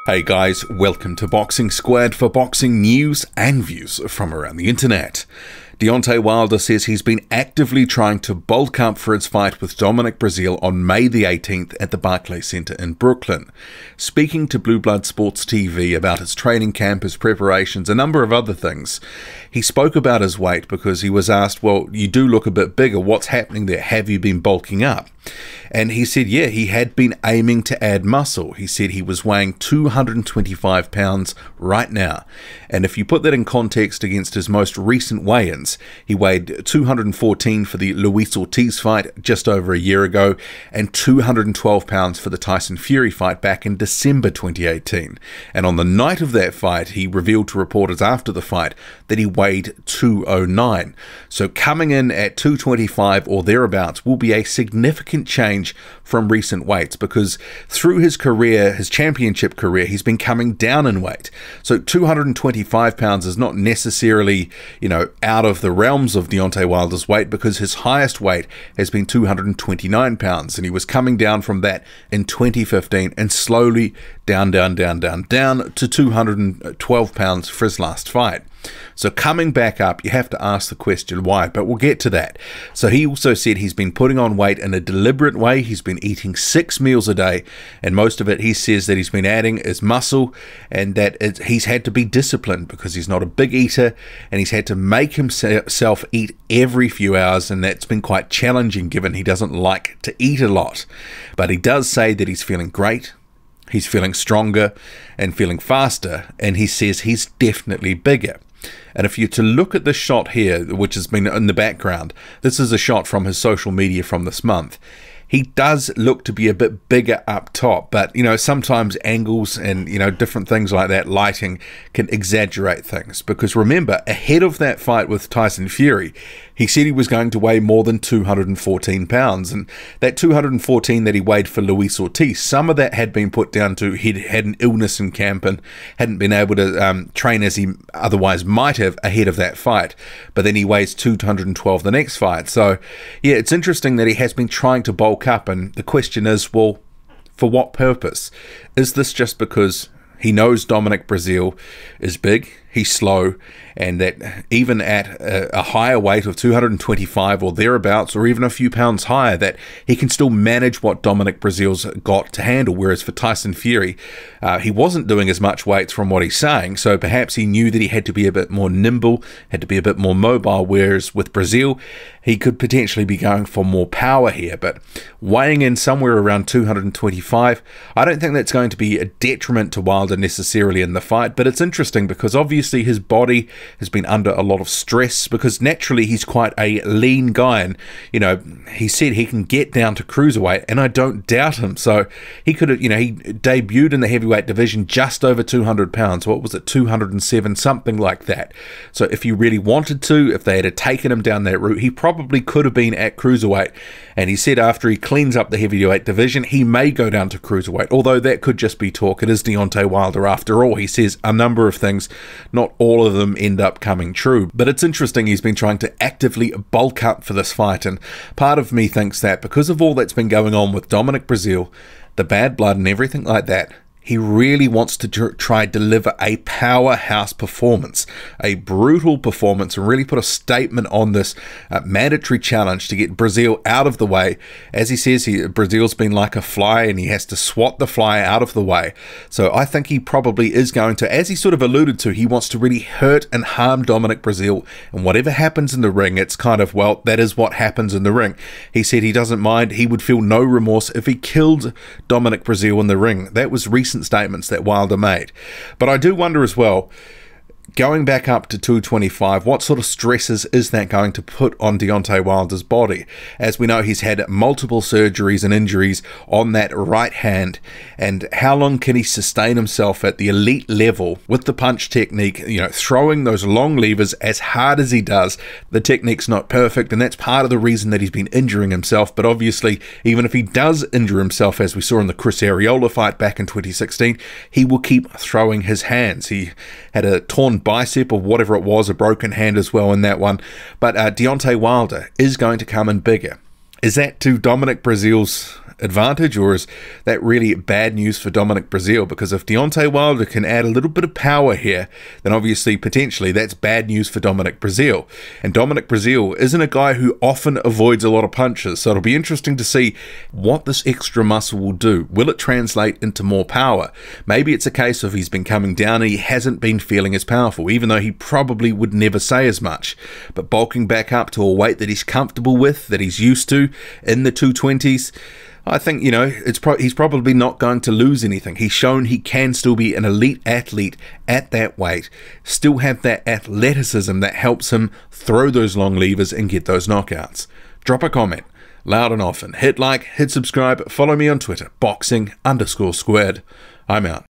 Hey guys, welcome to Boxing Squared for boxing news and views from around the internet. Deontay Wilder says he's been actively trying to bulk up for his fight with Dominic Breazeale on May the 18th at the Barclays Center in Brooklyn. Speaking to Blue Blood Sports TV about his training camp, his preparations, a number of other things, he spoke about his weight because he was asked, well, you do look a bit bigger, what's happening there? Have you been bulking up? And he said, yeah, he had been aiming to add muscle. He said he was weighing 225 pounds right now. And if you put that in context against his most recent weigh-ins, he weighed 214 for the Luis Ortiz fight just over a year ago and 212 pounds for the Tyson Fury fight back in December 2018. And on the night of that fight, he revealed to reporters after the fight that he weighed 209. So coming in at 225 or thereabouts will be a significant change from recent weights, because through his career, his championship career, he's been coming down in weight. So 225 pounds is not necessarily, out of the realms of Deontay Wilder's weight, because his highest weight has been 229 pounds, and he was coming down from that in 2015 and slowly down to 212 pounds for his last fight. So coming back up, you have to ask the question why, but we'll get to that. So he also said he's been putting on weight in a deliberate way. He's been eating 6 meals a day, and most of it he says that he's been adding is muscle, and that he's had to be disciplined because he's not a big eater, and he's had to make himself eat every few hours, and that's been quite challenging given he doesn't like to eat a lot. But he does say that he's feeling great. He's feeling stronger and feeling faster, and he says he's definitely bigger. And if you're to look at this shot here, which has been in the background, this is a shot from his social media from this month. He does look to be a bit bigger up top, but sometimes angles and different things like that, lighting, can exaggerate things. Because remember, ahead of that fight with Tyson Fury, he said he was going to weigh more than 214 pounds, and that 214 that he weighed for Luis Ortiz, some of that had been put down to he'd had an illness in camp and hadn't been able to train as he otherwise might have ahead of that fight. But then he weighs 212 the next fight. So yeah, it's interesting that he has been trying to bulk up, and the question is, well, for what purpose? Is this just because he knows Dominic Breazeale is big, he's slow, and that even at a higher weight of 225 or thereabouts, or even a few pounds higher, that he can still manage what Dominic Breazeale's got to handle? Whereas for Tyson Fury, he wasn't doing as much weights from what he's saying, so perhaps he knew that he had to be a bit more nimble, had to be a bit more mobile, whereas with Breazeale, he could potentially be going for more power here. But weighing in somewhere around 225, I don't think that's going to be a detriment to Wilder necessarily in the fight. But it's interesting because obviously his body has been under a lot of stress, because naturally he's quite a lean guy, and he said he can get down to cruiserweight, and I don't doubt him. So he could have, he debuted in the heavyweight division just over 200 pounds. What was it, 207, something like that. So if he really wanted to, if they had taken him down that route, he probably could have been at cruiserweight. And he said after he cleans up the heavyweight division, he may go down to cruiserweight, although that could just be talk. It is Deontay Wilder after all. He says a number of things, not all of them end up coming true. But it's interesting, he's been trying to actively bulk up for this fight, and part of me thinks that because of all that's been going on with Dominic Breazeale, the bad blood and everything like that, he really wants to try deliver a powerhouse performance, a brutal performance, and really put a statement on this mandatory challenge to get Breazeale out of the way. As he says, Breazeale's been like a fly, and he has to swat the fly out of the way. So I think he probably is going to, as he sort of alluded to, he wants to really hurt and harm Dominic Breazeale. And whatever happens in the ring, it's kind of, well, that is what happens in the ring. He said he doesn't mind. He would feel no remorse if he killed Dominic Breazeale in the ring. That was recent statements that Wilder made. But I do wonder as well, going back up to 225, what sort of stresses is that going to put on Deontay Wilder's body? As we know, he's had multiple surgeries and injuries on that right hand, and how long can he sustain himself at the elite level with the punch technique, throwing those long levers as hard as he does? The technique's not perfect, and that's part of the reason that he's been injuring himself. But obviously, even if he does injure himself, as we saw in the Chris Arreola fight back in 2016, he will keep throwing his hands. He had a torn bicep or whatever it was, a broken hand as well in that one. But Deontay Wilder is going to come in bigger. Is that to Dominic Breazeale's advantage, or is that really bad news for Dominic Breazeale? Because if Deontay Wilder can add a little bit of power here, then obviously, potentially, that's bad news for Dominic Breazeale. And Dominic Breazeale isn't a guy who often avoids a lot of punches, so it'll be interesting to see what this extra muscle will do. Will it translate into more power? Maybe it's a case of he's been coming down and he hasn't been feeling as powerful, even though he probably would never say as much. But bulking back up to a weight that he's comfortable with, that he's used to, in the 220s, I think, you know, he's probably not going to lose anything. He's shown he can still be an elite athlete at that weight, still have that athleticism that helps him throw those long levers and get those knockouts. Drop a comment, loud and often. Hit like, hit subscribe, follow me on Twitter, boxing_squared. I'm out.